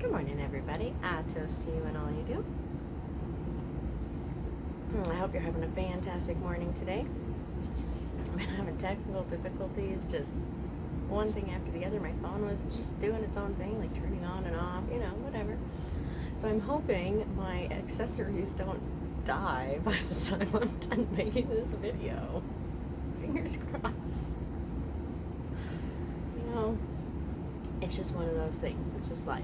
Good morning, everybody. I toast to you and all you do. I hope you're having a fantastic morning today. I've been having technical difficulties, just one thing after the other. My phone was just doing its own thing, like turning on and off, whatever. So I'm hoping my accessories don't die by the time I'm done making this video. Fingers crossed. It's just one of those things. It's just life.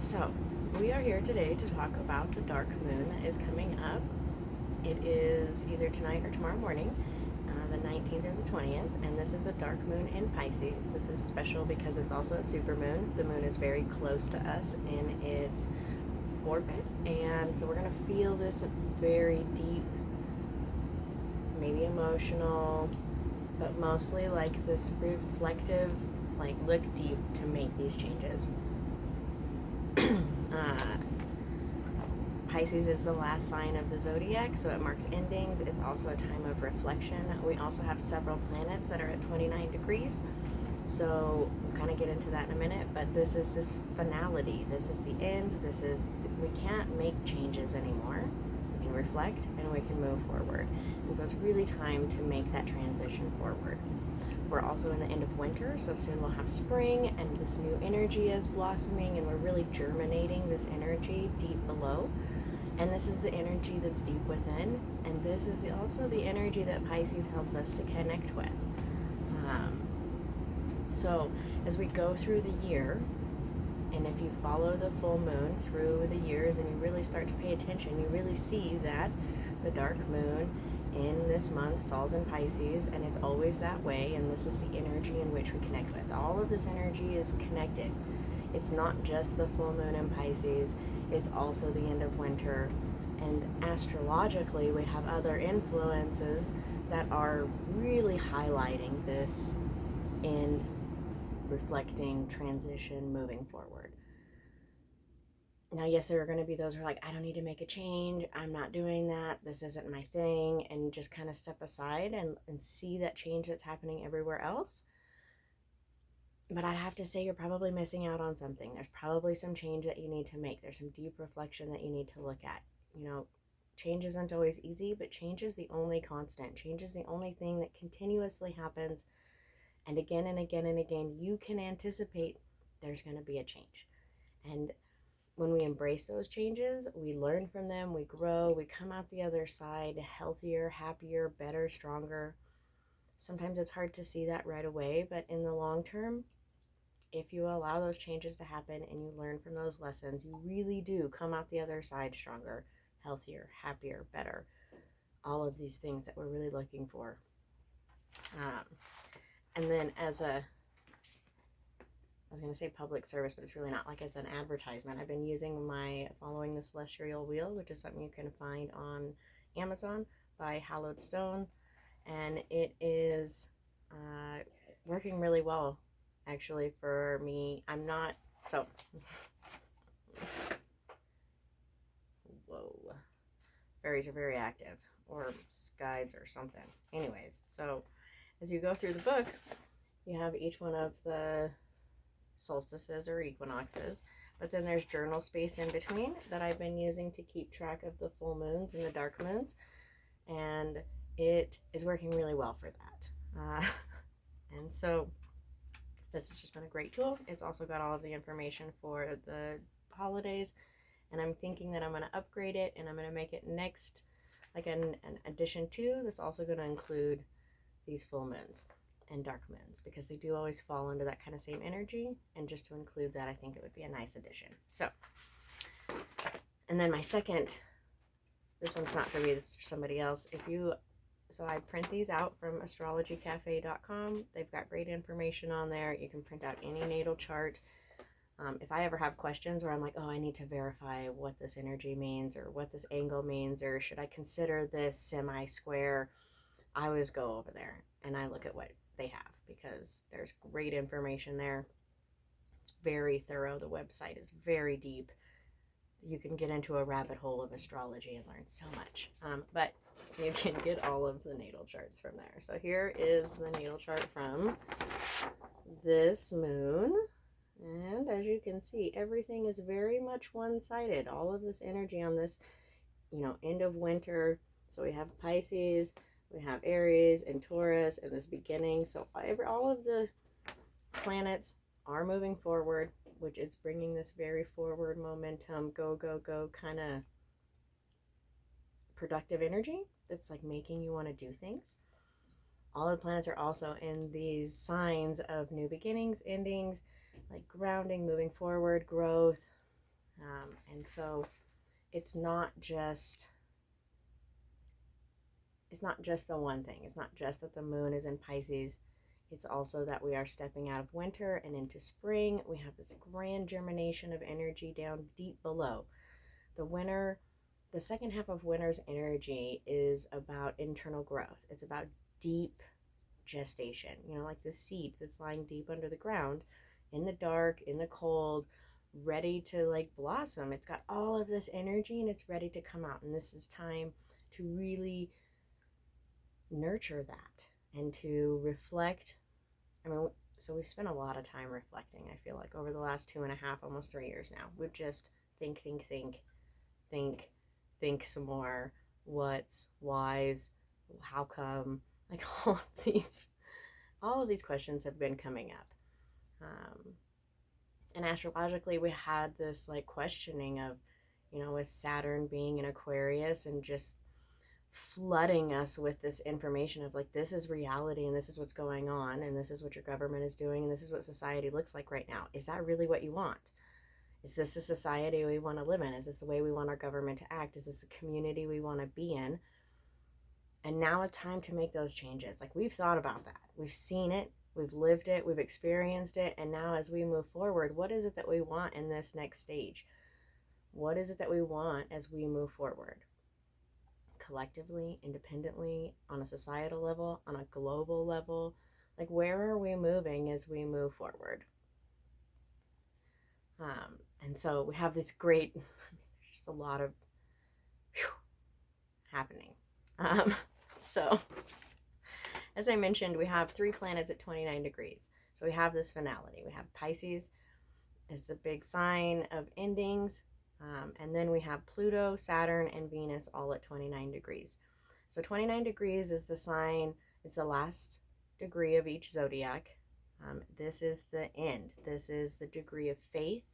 So, we are here today to talk about the dark moon that is coming up. It is either tonight or tomorrow morning, the 19th or the 20th, and this is a dark moon in Pisces. This is special because it's also a supermoon. The moon is very close to us in its orbit, and so we're going to feel this very deep, maybe emotional, but mostly like this reflective, like look deep to make these changes. Pisces is the last sign of the zodiac, so it marks endings. It's also a time of reflection. We also have several planets that are at 29 degrees, so we'll kind of get into that in a minute, but this is this finality. This is the end. We can't make changes anymore. We can reflect and we can move forward. And so it's really time to make that transition forward. We're also in the end of winter, so soon we'll have spring, and this new energy is blossoming, and we're really germinating this energy deep below. And this is the energy that's deep within, and this is also the energy that Pisces helps us to connect with. So as we go through the year, and if you follow the full moon through the years and you really start to pay attention, you really see that the dark moon in this month falls in Pisces, and it's always that way, and this is the energy in which we connect with. All of this energy is connected. It's not just the full moon in Pisces, it's also the end of winter, and astrologically we have other influences that are really highlighting this end, reflecting, transition, moving forward. Now, yes, there are going to be those who are like, I don't need to make a change. I'm not doing that. This isn't my thing. And just kind of step aside and see that change that's happening everywhere else. But I'd have to say you're probably missing out on something. There's probably some change that you need to make. There's some deep reflection that you need to look at. Change isn't always easy, but change is the only constant. Change is the only thing that continuously happens. And again and again and again, you can anticipate there's going to be a change. And when we embrace those changes, we learn from them, we grow, we come out the other side healthier, happier, better, stronger. Sometimes it's hard to see that right away, but in the long term, if you allow those changes to happen and you learn from those lessons, you really do come out the other side stronger, healthier, happier, better. All of these things that we're really looking for. And then I was going to say public service, but it's really not, like as an advertisement, I've been using my Following the Celestial Wheel, which is something you can find on Amazon by Hallowed Stone, and it is working really well, actually, for me. I'm not, so, whoa, fairies are very active, or guides or something. Anyways, so as you go through the book, you have each one of the solstices or equinoxes, but then there's journal space in between that I've been using to keep track of the full moons and the dark moons, and it is working really well for that. And so this has just been a great tool. It's also got all of the information for the holidays, and I'm thinking that I'm going to upgrade it, and I'm going to make it next, like an addition 2 that's also going to include these full moons and dark moons, because they do always fall under that kind of same energy, and just to include that, I think it would be a nice addition. So, and then my second, this one's not for me, this is for somebody else. So I print these out from astrologycafe.com. They've got great information on there. You can print out any natal chart. If I ever have questions where I'm like, oh, I need to verify what this energy means, or what this angle means, or should I consider this semi-square, I always go over there and I look at what they have, because there's great information there. It's very thorough. The website is very deep. You can get into a rabbit hole of astrology and learn so much. But you can get all of the natal charts from there. So here is the natal chart from this moon. And as you can see, everything is very much one-sided. All of this energy on this, end of winter. So we have Pisces, we have Aries and Taurus in this beginning. So all of the planets are moving forward, which is bringing this very forward momentum, go, go, go kind of productive energy that's like making you want to do things. All the planets are also in these signs of new beginnings, endings, like grounding, moving forward, growth. And so it's not just the one thing. It's not just that the moon is in Pisces. It's also that we are stepping out of winter and into spring. We have this grand germination of energy down deep below. The second half of winter's energy is about internal growth. It's about deep gestation, like the seed that's lying deep under the ground, in the dark, in the cold, ready to like blossom. It's got all of this energy and it's ready to come out. And this is time to really nurture that and to reflect. So we've spent a lot of time reflecting, I feel like, over the last 2.5, almost 3 years now. We've just think some more. What's whys, how come, like all of these questions have been coming up. And astrologically, we had this like questioning of, with Saturn being in Aquarius and just flooding us with this information of like, this is reality and this is what's going on and this is what your government is doing and this is what society looks like right now. Is that really what you want? Is this the society we want to live in? Is this the way we want our government to act? Is this the community we want to be in? And now it's time to make those changes. Like, we've thought about that. We've seen it. We've lived it. We've experienced it. And now as we move forward, what is it that we want in this next stage? What is it that we want as we move forward? Collectively, independently, on a societal level, on a global level. Like, where are we moving as we move forward? And so we have this great, there's just a lot of happening. So as I mentioned, we have 3 planets at 29 degrees. So we have this finality. We have Pisces as the big sign of endings. And then we have Pluto, Saturn, and Venus all at 29 degrees. So 29 degrees is the sign, it's the last degree of each zodiac. This is the end. This is the degree of faith,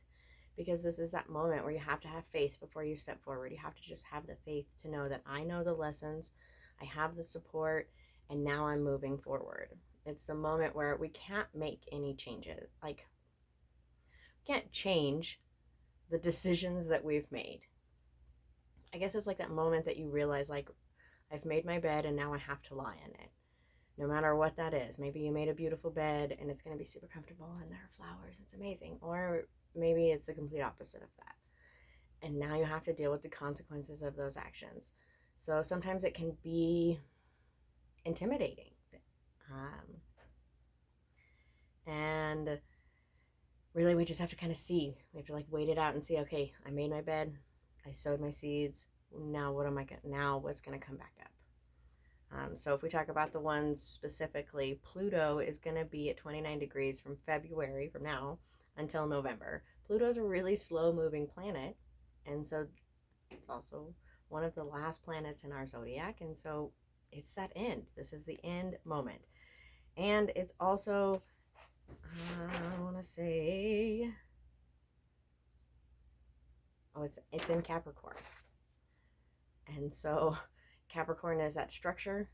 because this is that moment where you have to have faith before you step forward. You have to just have the faith to know that I know the lessons, I have the support, and now I'm moving forward. It's the moment where we can't make any changes. Like, we can't change the decisions that we've made. I guess it's like that moment that you realize, like, I've made my bed and now I have to lie in it. No matter what that is. Maybe you made a beautiful bed and it's going to be super comfortable and there are flowers. It's amazing. Or maybe it's the complete opposite of that. And now you have to deal with the consequences of those actions. So sometimes it can be intimidating. And really, we just have to kind of see. We have to like wait it out and see, okay, I made my bed. I sowed my seeds. Now what's going to come back up? So if we talk about the ones specifically, Pluto is going to be at 29 degrees from now until November. Pluto's a really slow moving planet. And so it's also one of the last planets in our zodiac. And so it's that end. This is the end moment. And it's also, I want to say, it's in Capricorn. And so Capricorn is that structure.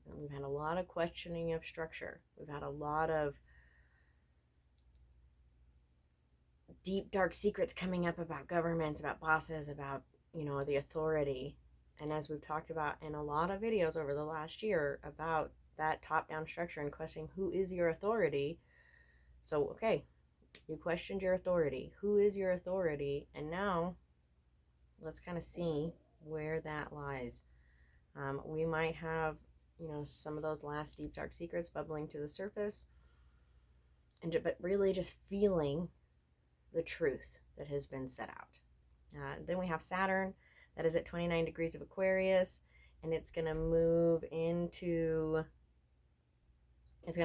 We've had a lot of questioning of structure. We've had a lot of deep, dark secrets coming up about governments, about bosses, about, the authority. And as we've talked about in a lot of videos over the last year about that top-down structure and questioning who is your authority. So, okay, you questioned your authority. Who is your authority? And now let's kind of see where that lies. We might have, some of those last deep, dark secrets bubbling to the surface, but really just feeling the truth that has been set out. Then we have Saturn, that is at 29 degrees of Aquarius, and it's going to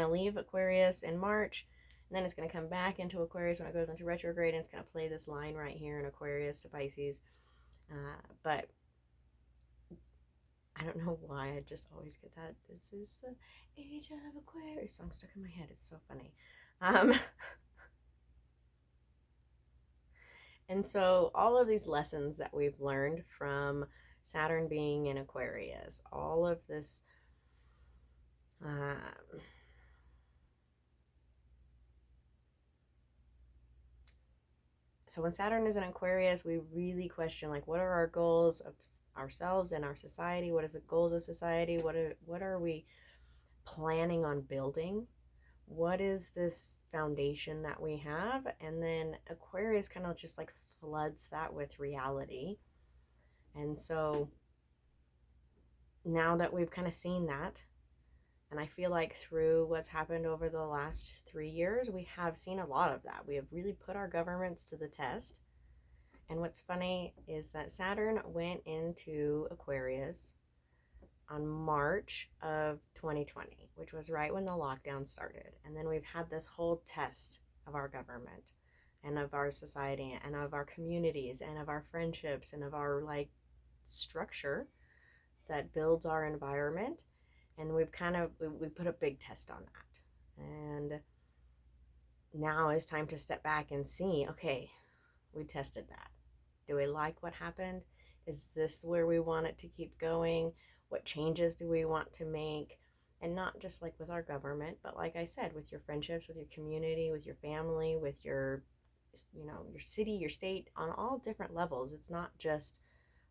leave Aquarius in March, And then it's going to come back into Aquarius when it goes into retrograde, and it's going to play this line right here in Aquarius to Pisces. But I don't know why, I just always get that. This is the age of Aquarius song stuck in my head. It's so funny. And so all of these lessons that we've learned from Saturn being in Aquarius, all of this so when Saturn is in Aquarius, we really question, like, what are our goals of ourselves and our society? What is the goals of society? What are we planning on building? What is this foundation that we have? And then Aquarius kind of just like floods that with reality. And so now that we've kind of seen that, and I feel like through what's happened over the last 3 years, we have seen a lot of that. We have really put our governments to the test. And what's funny is that Saturn went into Aquarius on March of 2020, which was right when the lockdown started. And then we've had this whole test of our government and of our society and of our communities and of our friendships and of our like structure that builds our environment. And we put a big test on that. And now it's time to step back and see, okay, we tested that. Do we like what happened? Is this where we want it to keep going? What changes do we want to make? And not just like with our government, but like I said, with your friendships, with your community, with your family, with your, your city, your state, on all different levels. It's not just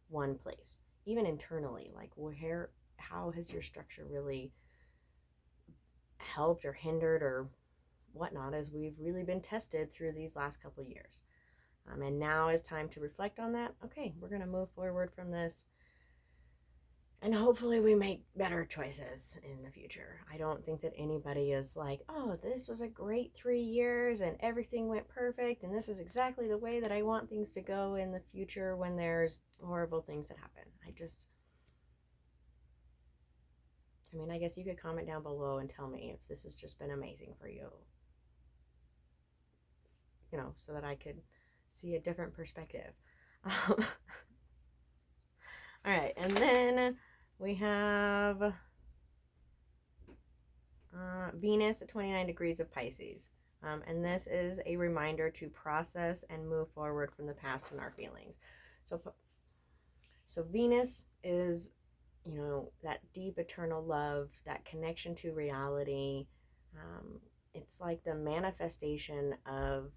one place. Even internally, like how has your structure really helped or hindered or whatnot, as we've really been tested through these last couple of years. And now is time to reflect on that. Okay, we're going to move forward from this, and hopefully we make better choices in the future. I don't think that anybody is like, oh, this was a great 3 years and everything went perfect and this is exactly the way that I want things to go in the future when there's horrible things that happen. I guess you could comment down below and tell me if this has just been amazing for you, so that I could see a different perspective. All right, and then we have Venus at 29 degrees of Pisces. And this is a reminder to process and move forward from the past and our feelings. So Venus is, that deep eternal love, that connection to reality. It's like the manifestation of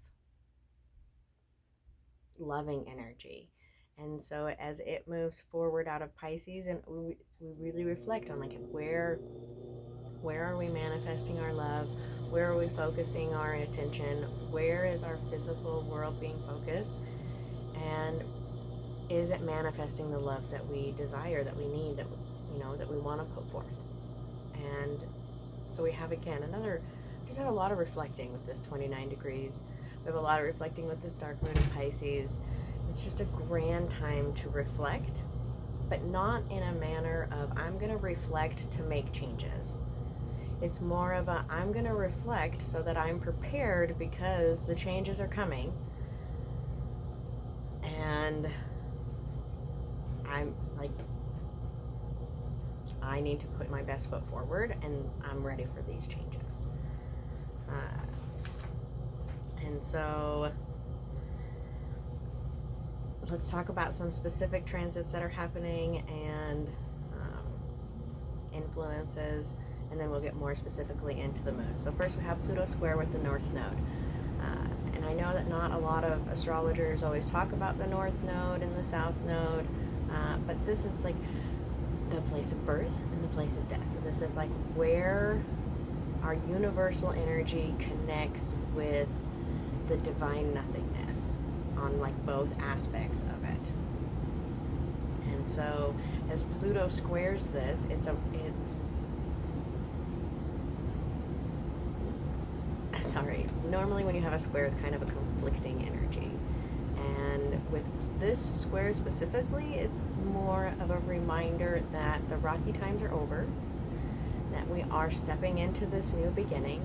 loving energy. And so as it moves forward out of Pisces, and we really reflect on like where are we manifesting our love? Where are we focusing our attention? Where is our physical world being focused? And is it manifesting the love that we desire, that we need, that we want to put forth? And so we have, again, just have a lot of reflecting with this 29 degrees. We have a lot of reflecting with this dark moon in Pisces. It's just a grand time to reflect, but not in a manner of I'm going to reflect to make changes. It's more of I'm going to reflect so that I'm prepared because the changes are coming. And I need to put my best foot forward, and I'm ready for these changes. And so let's talk about some specific transits that are happening and influences, and then we'll get more specifically into the moon. So first we have Pluto square with the North Node. And I know that not a lot of astrologers always talk about the North Node and the South Node, but this is like the place of birth and the place of death. This is like where our universal energy connects with the divine nothingness on like both aspects of it. And so as Pluto squares this, normally when you have a square, it's kind of a conflicting energy. And with this square specifically, it's more of a reminder that the rocky times are over, that we are stepping into this new beginning,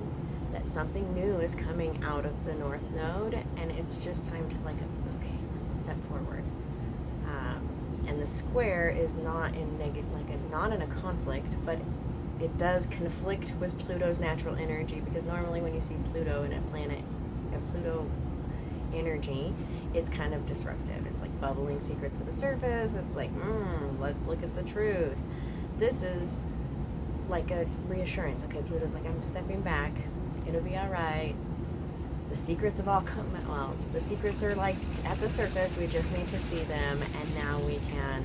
that that something new is coming out of the North Node, and it's just time to like, okay, let's step forward. And the square is not in not in a conflict, but it does conflict with Pluto's natural energy, because normally when you see Pluto in a planet, a Pluto energy, it's kind of disruptive. It's like bubbling secrets to the surface. It's like, let's look at the truth. This is like a reassurance. Okay, Pluto's like, I'm stepping back. It'll be all right. The secrets have all come. Well, the secrets are like at the surface. We just need to see them, and now we can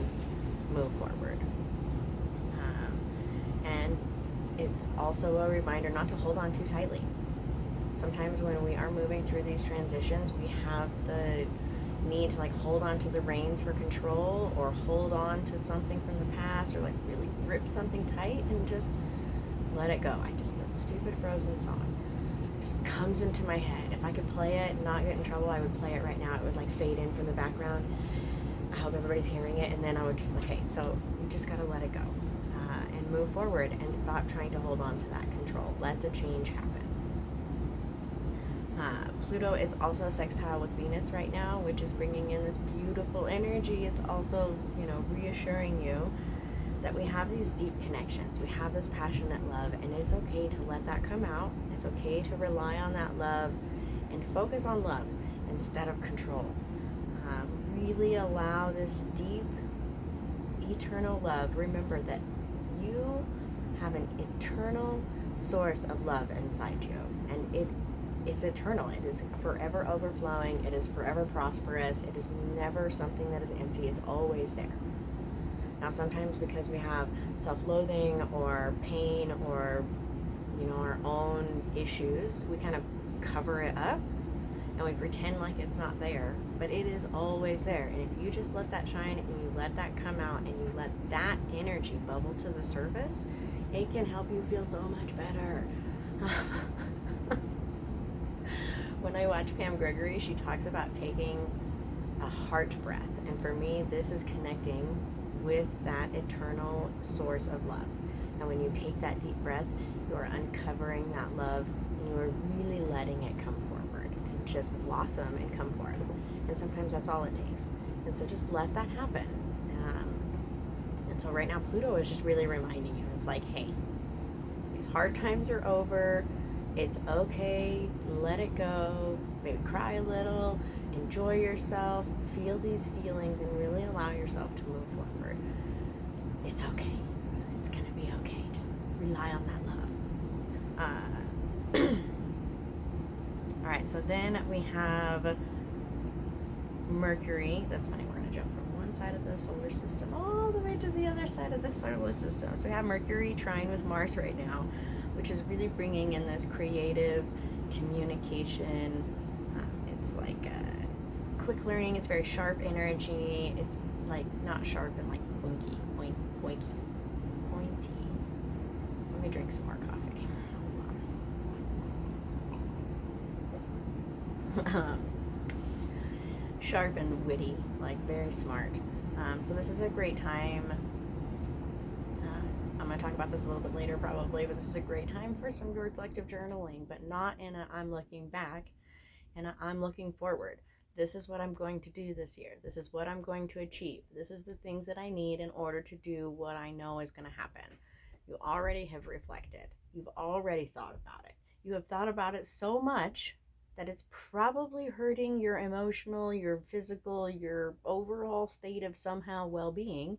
move forward. And it's also a reminder not to hold on too tightly. Sometimes when we are moving through these transitions, we have the need to like hold on to the reins for control, or hold on to something from the past, or like really grip something tight and just let it go. That stupid Frozen song just comes into my head. If I could play it and not get in trouble, I would play it right now. It would like fade in from the background. I hope everybody's hearing it, and then I would just like, okay, so you just gotta let it go, and move forward, and stop trying to hold on to that control. Let the change happen. Pluto is also sextile with Venus right now, which is bringing in this beautiful energy. It's also, reassuring you that we have these deep connections. We have this passionate love, and it's okay to let that come out. It's okay to rely on that love and focus on love instead of control. Really allow this deep, eternal love. Remember that you have an eternal source of love inside you, and it's eternal. It is forever overflowing. It is forever prosperous. It is never something that is empty. It's always there. Now, sometimes because we have self-loathing or pain or, our own issues, we kind of cover it up and we pretend like it's not there, but it is always there. And if you just let that shine and you let that come out and you let that energy bubble to the surface, it can help you feel so much better. When I watch Pam Gregory, she talks about taking a heart breath. And for me, this is connecting with that eternal source of love. And when you take that deep breath, you are uncovering that love, and you are really letting it come forward and just blossom and come forth. And sometimes that's all it takes. And so just let that happen. And so right now, Pluto is just really reminding you. It's like, hey, these hard times are over. It's okay. Let it go. Maybe cry a little. Enjoy yourself. Feel these feelings and really allow yourself to move forward. It's okay. It's going to be okay. Just rely on that love. All right, so then we have Mercury. That's funny. We're going to jump from one side of the solar system all the way to the other side of the solar system. So we have Mercury trine with Mars right now, which is really bringing in this creative communication. It's like quick learning. It's very sharp energy. It's like not sharp and like pointy. Let me drink some more coffee. Sharp and witty, like very smart. So this is a great time. I'm going to talk about this a little bit later probably, but this is a great time for some reflective journaling, but not in a I'm looking back, and I'm looking forward. This is what I'm going to do this year. This is what I'm going to achieve. This is the things that I need in order to do what I know is going to happen. You already have reflected. You've already thought about it. You have thought about it so much that it's probably hurting your emotional, your physical, your overall state of somehow well-being.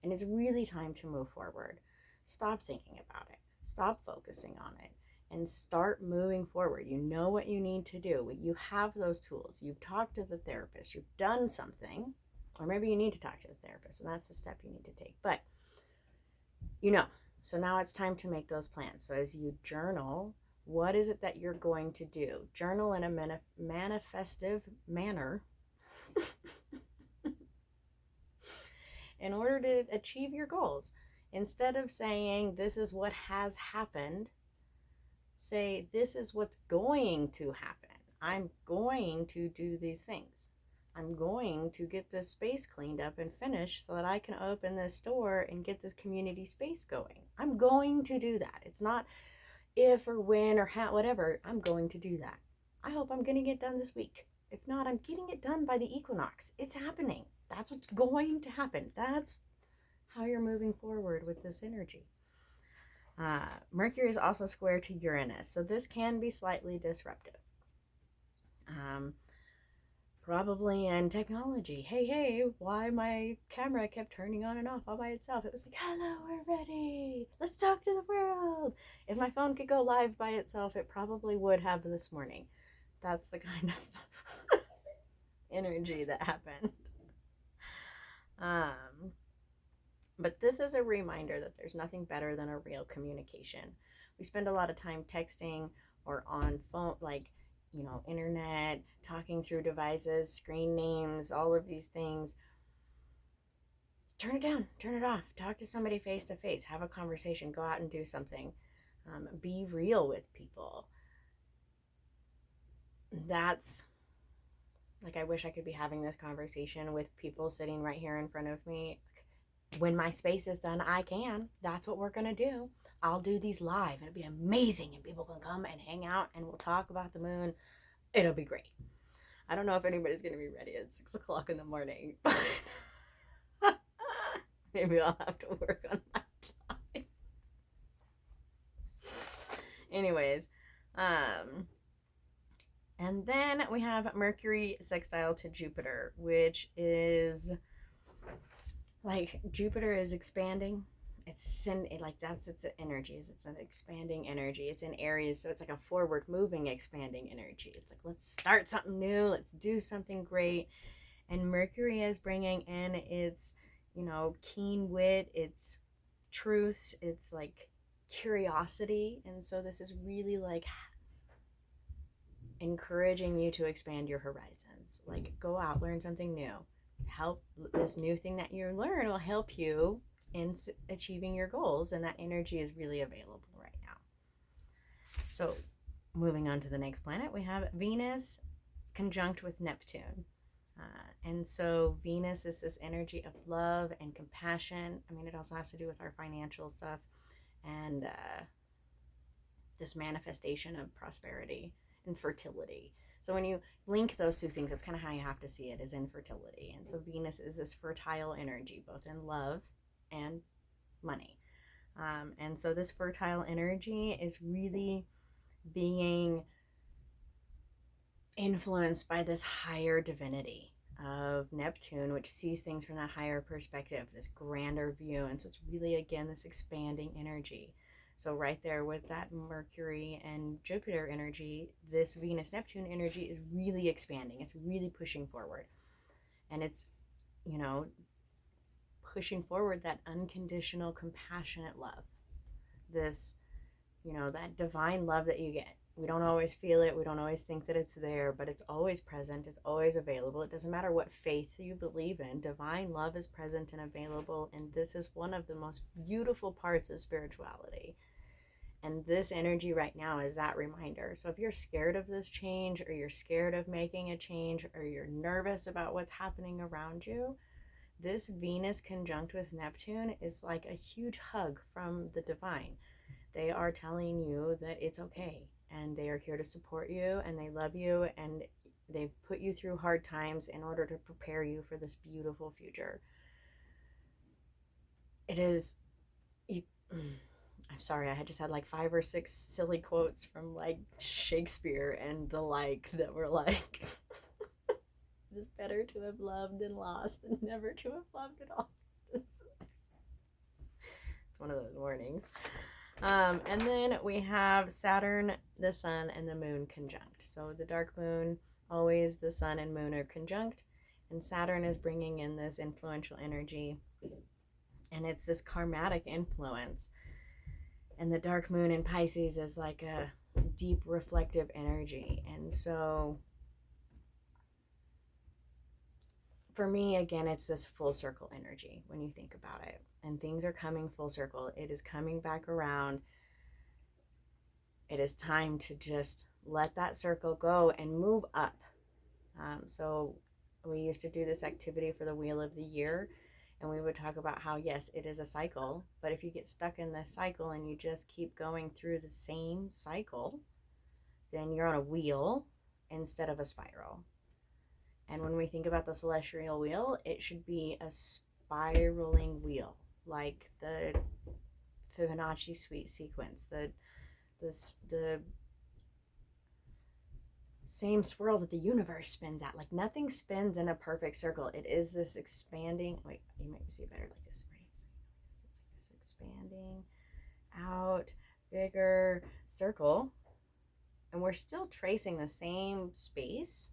And it's really time to move forward. Stop thinking about it. Stop focusing on it. And start moving forward. You know what you need to do. You have those tools. You've talked to the therapist. You've done something. Or maybe you need to talk to the therapist, and that's the step you need to take. But, So now it's time to make those plans. So as you journal, what is it that you're going to do? Journal in a manifestive manner in order to achieve your goals. Instead of saying, this is what has happened, say, this is what's going to happen. I'm going to do these things. I'm going to get this space cleaned up and finished so that I can open this store and get this community space going. I'm going to do that. It's not if or when or how, whatever, I'm going to do that. I hope I'm getting it done this week. If not, I'm getting it done by the equinox. It's happening. That's what's going to happen. That's how you're moving forward with this energy. Mercury is also square to Uranus, so this can be slightly disruptive. Probably in technology. Hey, why my camera kept turning on and off all by itself? It was like, hello, we're ready. Let's talk to the world. If my phone could go live by itself, it probably would have this morning. That's the kind of energy that happened. But this is a reminder that there's nothing better than a real communication. We spend a lot of time texting or on phone, like, internet, talking through devices, screen names, all of these things. Turn it down, turn it off, talk to somebody face to face, have a conversation, go out and do something. Be real with people. That's like, I wish I could be having this conversation with people sitting right here in front of me. When my space is done, I can. That's what we're going to do. I'll do these live. It'll be amazing. And people can come and hang out and we'll talk about the moon. It'll be great. I don't know if anybody's going to be ready at 6 o'clock in the morning. Maybe I'll have to work on my time. Anyways, and then we have Mercury sextile to Jupiter, which is like, Jupiter is expanding. It's its energy. It's an expanding energy. It's in Aries, so it's like a forward moving expanding energy. It's like, let's start something new, let's do something great. And Mercury is bringing in its, keen wit, its truths, its like curiosity. And so this is really like encouraging you to expand your horizons. Like, go out, learn something new. Help, this new thing that you learn will help you in achieving your goals, and that energy is really available right now. So moving on to the next planet, we have Venus conjunct with Neptune. And so Venus is this energy of love and compassion. I mean, it also has to do with our financial stuff and this manifestation of prosperity and fertility. So when you link those two things, that's kind of how you have to see it, is infertility. And so Venus is this fertile energy, both in love and money. And so this fertile energy is really being influenced by this higher divinity of Neptune, which sees things from that higher perspective, this grander view. And so it's really, again, this expanding energy. So right there with that Mercury and Jupiter energy, this Venus-Neptune energy is really expanding. It's really pushing forward. And it's, pushing forward that unconditional, compassionate love. This, that divine love that you get. We don't always feel it. We don't always think that it's there, but it's always present. It's always available. It doesn't matter what faith you believe in. Divine love is present and available, and this is one of the most beautiful parts of spirituality. And this energy right now is that reminder. So if you're scared of this change, or you're scared of making a change, or you're nervous about what's happening around you, this Venus conjunct with Neptune is like a huge hug from the divine. They are telling you that it's okay, and they are here to support you, and they love you, and they've put you through hard times in order to prepare you for this beautiful future. It is, I'm sorry, I just had like 5 or 6 silly quotes from like Shakespeare and the like that were like, it is better to have loved and lost than never to have loved at all. It's one of those warnings. And then we have Saturn, the sun, and the moon conjunct. So the dark moon, always the sun and moon are conjunct, and Saturn is bringing in this influential energy, and it's this karmatic influence. And the dark moon in Pisces is like a deep reflective energy. And so for me, again, it's this full circle energy when you think about it. And things are coming full circle. It is coming back around. It is time to just let that circle go and move up. So we used to do this activity for the Wheel of the Year. And we would talk about how, yes, it is a cycle, but if you get stuck in this cycle and you just keep going through the same cycle, then you're on a wheel instead of a spiral. And when we think about the celestial wheel, it should be a spiraling wheel, like the Fibonacci suite sequence, the same swirl that the universe spins at. Like nothing spins in a perfect circle. It is this expanding. Wait, you might see it better like this, right? So it's like this expanding out, bigger circle, and we're still tracing the same space,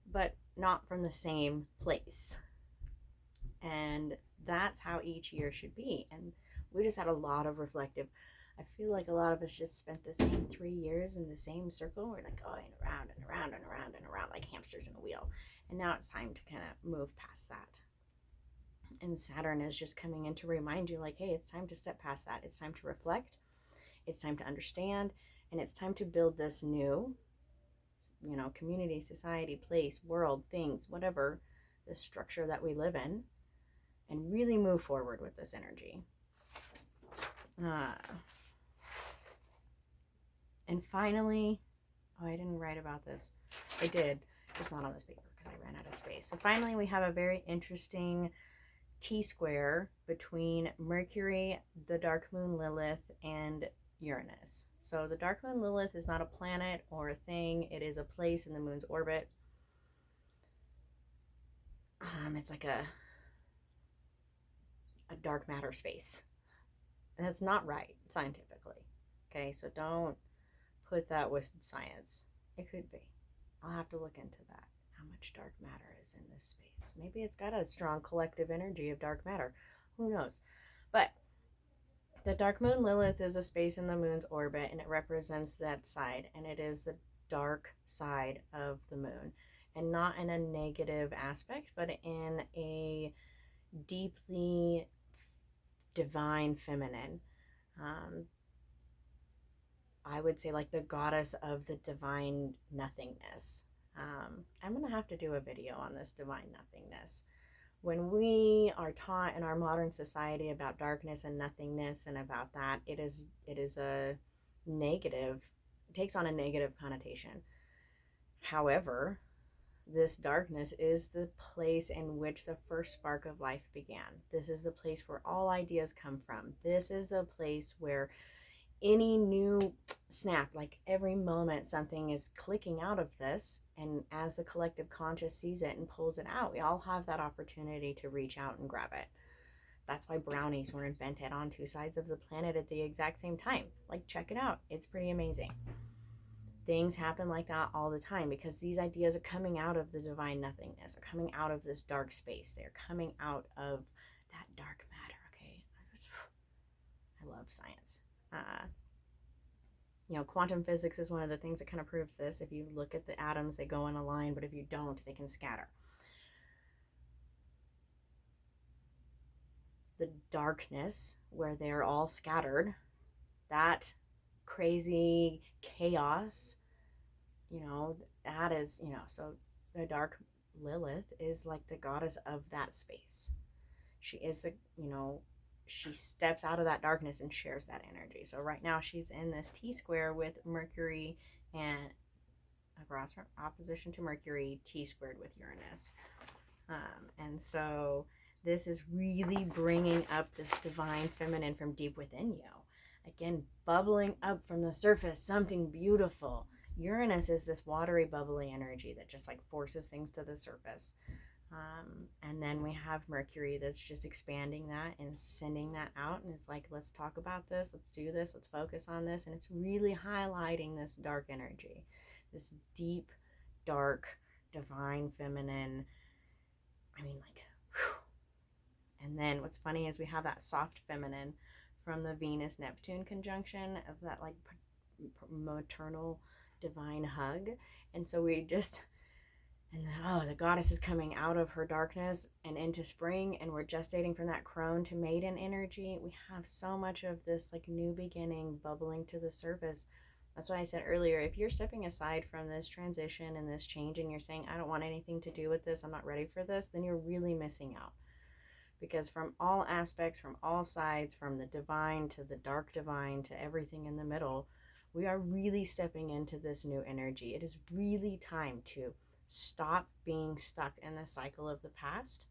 but not from the same place. And that's how each year should be. And we just had a lot of reflective. I feel like a lot of us just spent the same 3 years in the same circle. We're like going around and around and around and around like hamsters in a wheel. And now it's time to kind of move past that. And Saturn is just coming in to remind you, like, hey, it's time to step past that. It's time to reflect. It's time to understand. And it's time to build this new, community, society, place, world, things, whatever, the structure that we live in, and really move forward with this energy. And finally, I didn't write about this. I did, just not on this paper because I ran out of space. So finally, we have a very interesting T-square between Mercury, the dark moon Lilith, and Uranus. So the dark moon Lilith is not a planet or a thing. It is a place in the moon's orbit. It's like a dark matter space. And that's not right scientifically. Okay, so don't put that with science. It could be. I'll have to look into that. How much dark matter is in this space? Maybe it's got a strong collective energy of dark matter. Who knows? But the dark moon Lilith is a space in the moon's orbit, and it represents that side, and it is the dark side of the moon, and not in a negative aspect, but in a deeply divine feminine. I would say like the goddess of the divine nothingness. I'm going to have to do a video on this divine nothingness. When we are taught in our modern society about darkness and nothingness and about that, it is a negative, it takes on a negative connotation. However, this darkness is the place in which the first spark of life began. This is the place where all ideas come from. This is the place where any new snap, like every moment something is clicking out of this, and as the collective conscious sees it and pulls it out, we all have that opportunity to reach out and grab it. That's why brownies were invented on two sides of the planet at the exact same time. Like, check it out. It's pretty amazing. Things happen like that all the time because these ideas are coming out of the divine nothingness, are coming out of this dark space. They're coming out of that dark matter, okay? I love science. Quantum physics is one of the things that kind of proves this. If you look at the atoms, they go in a line, but if you don't, they can scatter. The darkness, where they're all scattered, that crazy chaos, that is, so the dark Lilith is like the goddess of that space. She is she steps out of that darkness and shares that energy. So right now she's in this T-square with Mercury, and across her opposition to Mercury, T-squared with Uranus. And so this is really bringing up this divine feminine from deep within you. Again, bubbling up from the surface, something beautiful. Uranus is this watery, bubbly energy that just like forces things to the surface. And then we have Mercury that's just expanding that and sending that out. And it's like, let's talk about this. Let's do this. Let's focus on this. And it's really highlighting this dark energy, this deep, dark, divine, feminine. Whew. And then what's funny is we have that soft feminine from the Venus-Neptune conjunction of that like maternal divine hug. And so we just... And the goddess is coming out of her darkness and into spring, and we're gestating from that crone to maiden energy. We have so much of this like new beginning bubbling to the surface. That's why I said earlier, if you're stepping aside from this transition and this change and you're saying, I don't want anything to do with this, I'm not ready for this, then you're really missing out. because from all aspects, from all sides, from the divine to the dark divine to everything in the middle, we are really stepping into this new energy. It is really time to stop being stuck in the cycle of the past.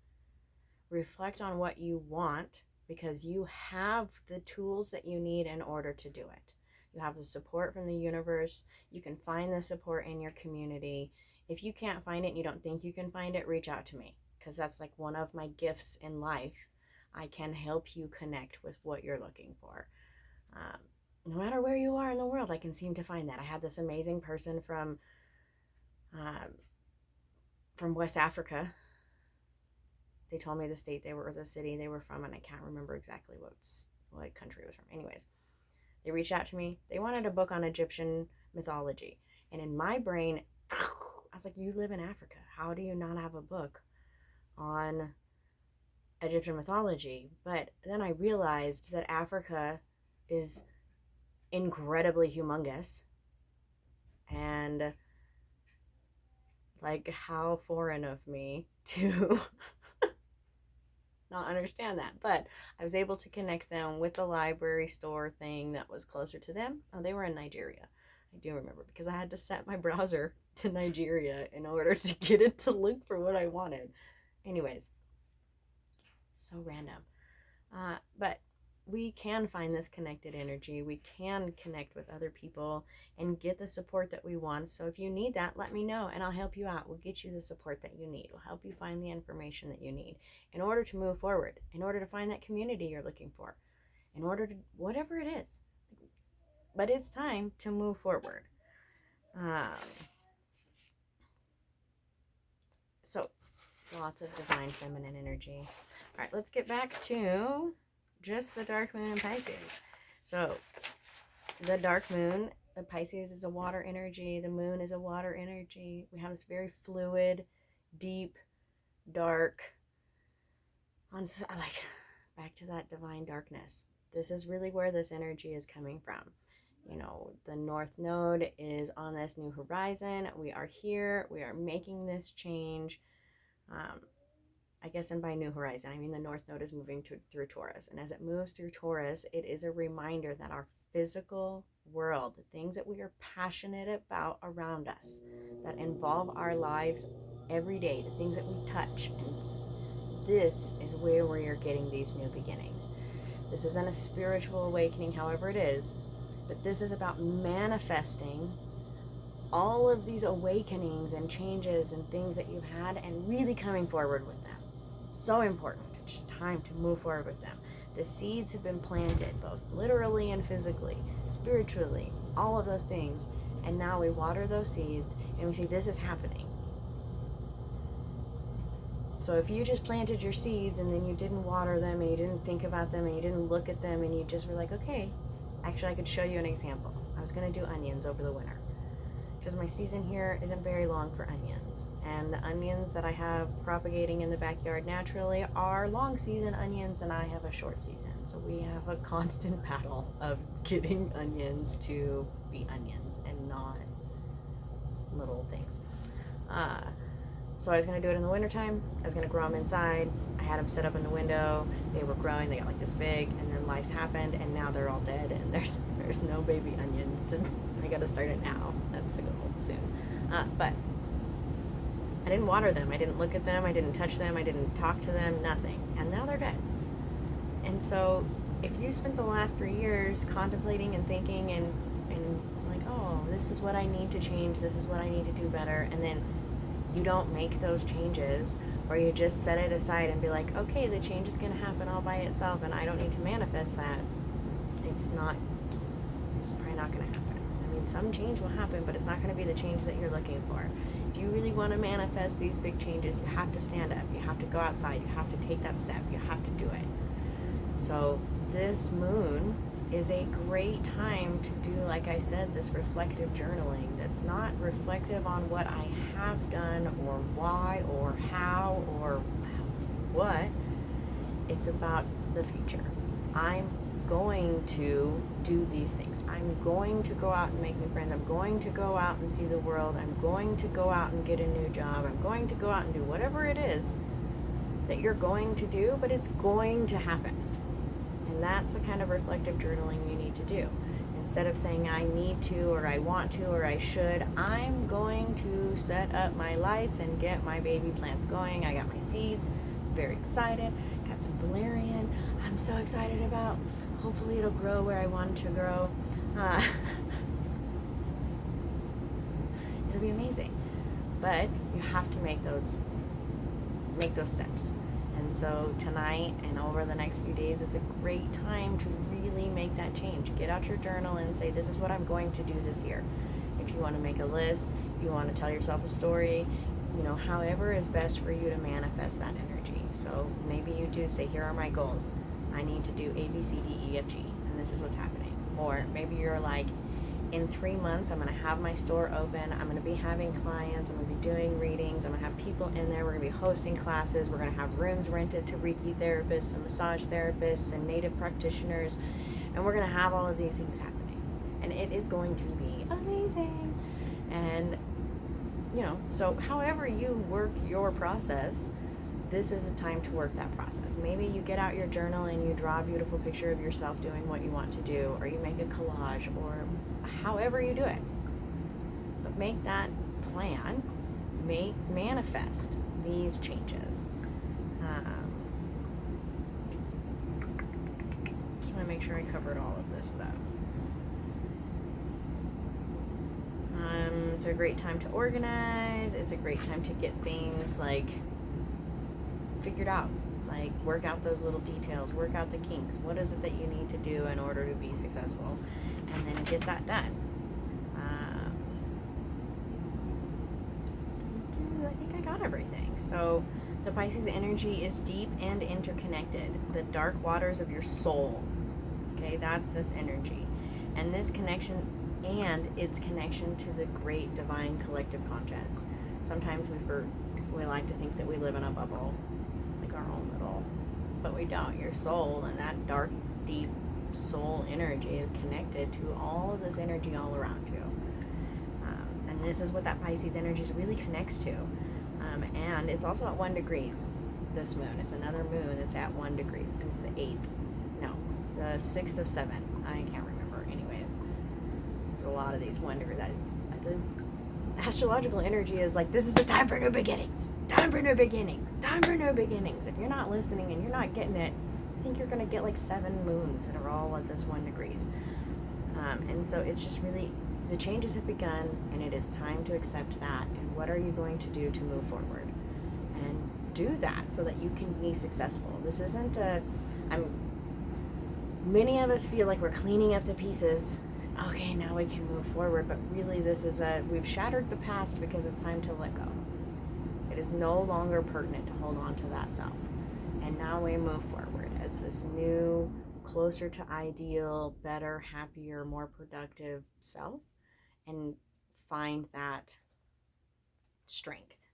Reflect on what you want, because you have the tools that you need in order to do it. You have the support from the universe. You can find the support in your community. If you can't find it and you don't think you can find it, reach out to me, because that's like one of my gifts in life. I can help you connect with what you're looking for. No matter where you are in the world, I can seem to find that. I had this amazing person from West Africa. They told me the state they were, or the city they were from, and I can't remember exactly what country it was from. Anyways, they reached out to me. They wanted a book on Egyptian mythology. And in my brain, I was like, you live in Africa. How do you not have a book on Egyptian mythology? But then I realized that Africa is incredibly humongous, and like, how foreign of me to not understand that. But I was able to connect them with the library store thing that was closer to them. Oh, they were in Nigeria. I do remember, because I had to set my browser to Nigeria in order to get it to look for what I wanted. Anyways, so random. But we can find this connected energy. We can connect with other people and get the support that we want. So if you need that, let me know and I'll help you out. We'll get you the support that you need. We'll help you find the information that you need in order to move forward, in order to find that community you're looking for, in order to whatever it is. But it's time to move forward. So lots of divine feminine energy. All right, let's get back to just the dark moon in Pisces. So the dark moon, the Pisces, is a water energy. The moon is a water energy. We have this very fluid, deep, dark, like, back to that divine darkness. This is really where this energy is coming from. You know, the North Node is on this new horizon. We are here. We are making this change. I guess, and by new horizon, I mean the North Node is moving through Taurus. And as it moves through Taurus, it is a reminder that our physical world, the things that we are passionate about around us, that involve our lives every day, the things that we touch, and this is where we are getting these new beginnings. This isn't a spiritual awakening, however it is, but this is about manifesting all of these awakenings and changes and things that you've had and really coming forward with them. So important. It's just time to move forward with them. The seeds have been planted, both literally and physically, spiritually, all of those things. And now we water those seeds and we see this is happening. So if you just planted your seeds and then you didn't water them and you didn't think about them and you didn't look at them and you just were like, okay, actually I could show you an example. I was going to do onions over the winter, because my season here isn't very long for onions. And the onions that I have propagating in the backyard naturally are long season onions, and I have a short season. So we have a constant battle of getting onions to be onions and not little things. So I was going to do it in the wintertime. I was going to grow them inside. I had them set up in the window. They were growing. They got like this big, and then life happened, and now they're all dead, and there's no baby onions. I got to start it now. That's the goal soon. But I didn't water them. I didn't look at them. I didn't touch them. I didn't talk to them. Nothing. And now they're dead. And so if you spent the last 3 years contemplating and thinking and like, oh, this is what I need to change. This is what I need to do better. And then you don't make those changes, or you just set it aside and be like, okay, the change is going to happen all by itself and I don't need to manifest that. It's probably not going to happen. I mean, some change will happen, but it's not going to be the change that you're looking for. If you really want to manifest these big changes, you have to stand up. You have to go outside. You have to take that step. You have to do it. So this moon is a great time to do, like I said, this reflective journaling that's not reflective on what I have done or why or how or what. It's about the future. I'm going to do these things. I'm going to go out and make new friends. I'm going to go out and see the world. I'm going to go out and get a new job. I'm going to go out and do whatever it is that you're going to do, but it's going to happen. And that's the kind of reflective journaling you need to do. Instead of saying I need to, or I want to, or I should, I'm going to set up my lights and get my baby plants going. I got my seeds, very excited. Got some valerian, I'm so excited about. Hopefully it'll grow where I want it to grow. It'll be amazing. But you have to make those steps. And so tonight and over the next few days, it's a great time to really make that change. Get out your journal and say, this is what I'm going to do this year. If you want to make a list, if you want to tell yourself a story, however is best for you to manifest that energy. So maybe you do say, here are my goals. I need to do A, B, C, D, E, F, G, and this is what's happening. Or maybe you're like, in 3 months, I'm going to have my store open. I'm going to be having clients. I'm going to be doing readings. I'm going to have people in there. We're going to be hosting classes. We're going to have rooms rented to Reiki therapists and massage therapists and native practitioners. And we're going to have all of these things happening. And it is going to be amazing. And, so however you work your process, this is a time to work that process. Maybe you get out your journal and you draw a beautiful picture of yourself doing what you want to do, or you make a collage, or however you do it. But make that plan, manifest these changes. Just want to make sure I covered all of this stuff. It's a great time to organize. It's a great time to get things figured out, work out those little details, work out the kinks. What is it that you need to do in order to be successful, and then get that done. I think I got everything. So the Pisces energy is deep and interconnected. The dark waters of your soul. Okay, that's this energy, and this connection and its connection to the great divine collective conscious. Sometimes we like to think that we live in a bubble, our own little, but we don't. Your soul and that dark, deep soul energy is connected to all of this energy all around you. And this is what that Pisces energy really connects to. And it's also at 1 degree. This moon, it's another moon that's at 1 degree. And it's the 8th. No, the 6th of 7. I can't remember. Anyways, there's a lot of these 1 degree. The astrological energy is this is a time for new beginnings. Time for new beginnings. Time for new beginnings. If you're not listening and you're not getting it, I think you're going to get 7 moons that are all at this 1 degree. And so it's just really, the changes have begun, and it is time to accept that. And what are you going to do to move forward? And do that so that you can be successful. This isn't many of us feel like we're cleaning up the pieces. Okay, now we can move forward, but really we've shattered the past because it's time to let go. It is no longer pertinent to hold on to that self. And now we move forward as this new, closer to ideal, better, happier, more productive self, and find that strength.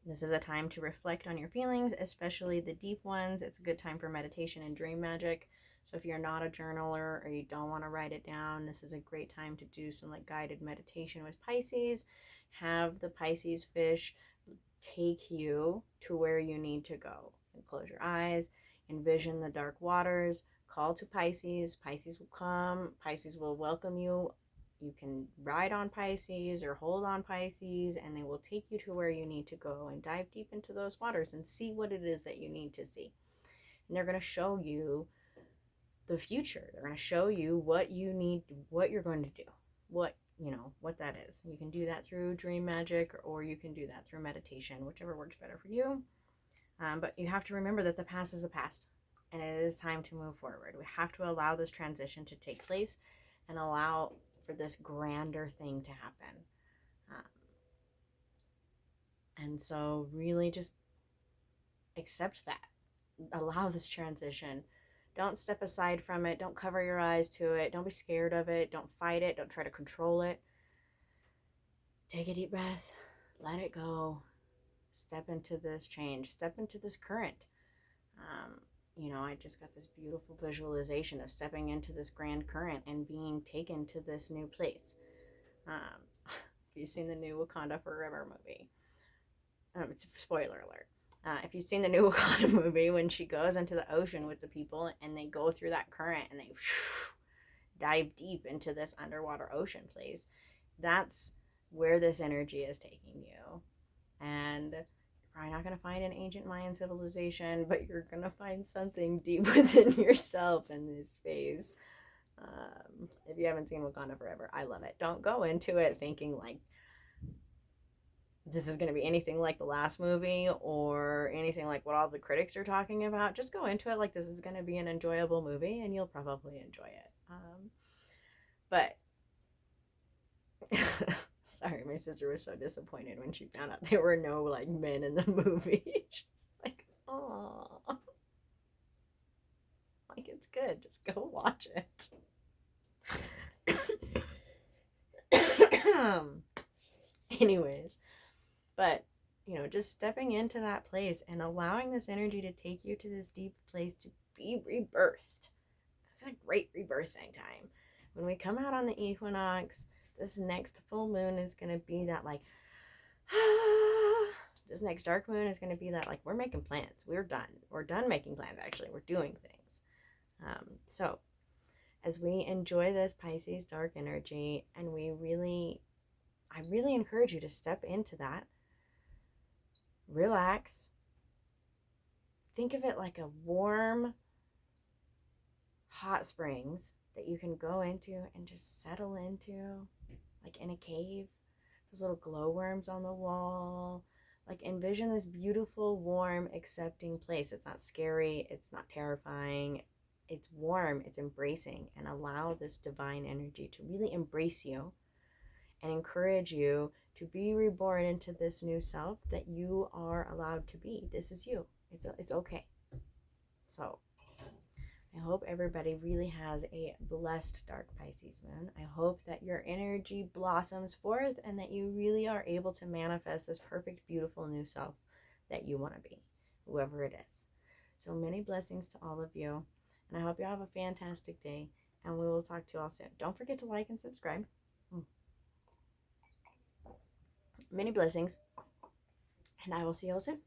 This is a time to reflect on your feelings, especially the deep ones. It's a good time for meditation and dream magic. So if you're not a journaler or you don't want to write it down, this is a great time to do some guided meditation with Pisces. Have the Pisces fish take you to where you need to go. And close your eyes, envision the dark waters, call to Pisces. Pisces will come. Pisces will welcome you. You can ride on Pisces or hold on Pisces, and they will take you to where you need to go and dive deep into those waters and see what it is that you need to see. And they're going to show you the future. They're going to show you what you need, what you're going to do, what that is. You can do that through dream magic, or you can do that through meditation, whichever works better for you. But you have to remember that the past is the past, and it is time to move forward. We have to allow this transition to take place and allow for this grander thing to happen. And so really just accept that. Allow this transition. Don't step aside from it. Don't cover your eyes to it. Don't be scared of it. Don't fight it. Don't try to control it. Take a deep breath. Let it go. Step into this change. Step into this current. I just got this beautiful visualization of stepping into this grand current and being taken to this new place. If you've seen the new Wakanda Forever movie, it's a spoiler alert. If you've seen the new Wakanda movie, when she goes into the ocean with the people and they go through that current and they dive deep into this underwater ocean place, that's where this energy is taking you. And you're probably not going to find an ancient Mayan civilization, but you're going to find something deep within yourself in this space. If you haven't seen Wakanda Forever, I love it. Don't go into it thinking like this is going to be anything like the last movie or anything like what all the critics are talking about. Just go into it like this is going to be an enjoyable movie, and you'll probably enjoy it. But sorry, my sister was so disappointed when she found out there were no like men in the movie. She's like, oh, like it's good. Just go watch it. Anyways, but just stepping into that place and allowing this energy to take you to this deep place to be rebirthed. It's a great rebirthing time. When we come out on the equinox, this next full moon is going to be that like, this next dark moon is going to be that like, we're making plans. We're done making plans. Actually, we're doing things. So as we enjoy this Pisces dark energy, and I really encourage you to step into that, relax, think of it like a warm hot springs that you can go into and just settle into, like in a cave. Those little glowworms on the wall. Like envision this beautiful, warm, accepting place. It's not scary. It's not terrifying. It's warm. It's embracing. And allow this divine energy to really embrace you and encourage you to be reborn into this new self that you are allowed to be. This is you. It's okay. So I hope everybody really has a blessed dark Pisces moon. I hope that your energy blossoms forth and that you really are able to manifest this perfect, beautiful new self that you want to be, whoever it is. So many blessings to all of you, and I hope you have a fantastic day, and we will talk to you all soon. Don't forget to like and subscribe. Many blessings, and I will see you all soon.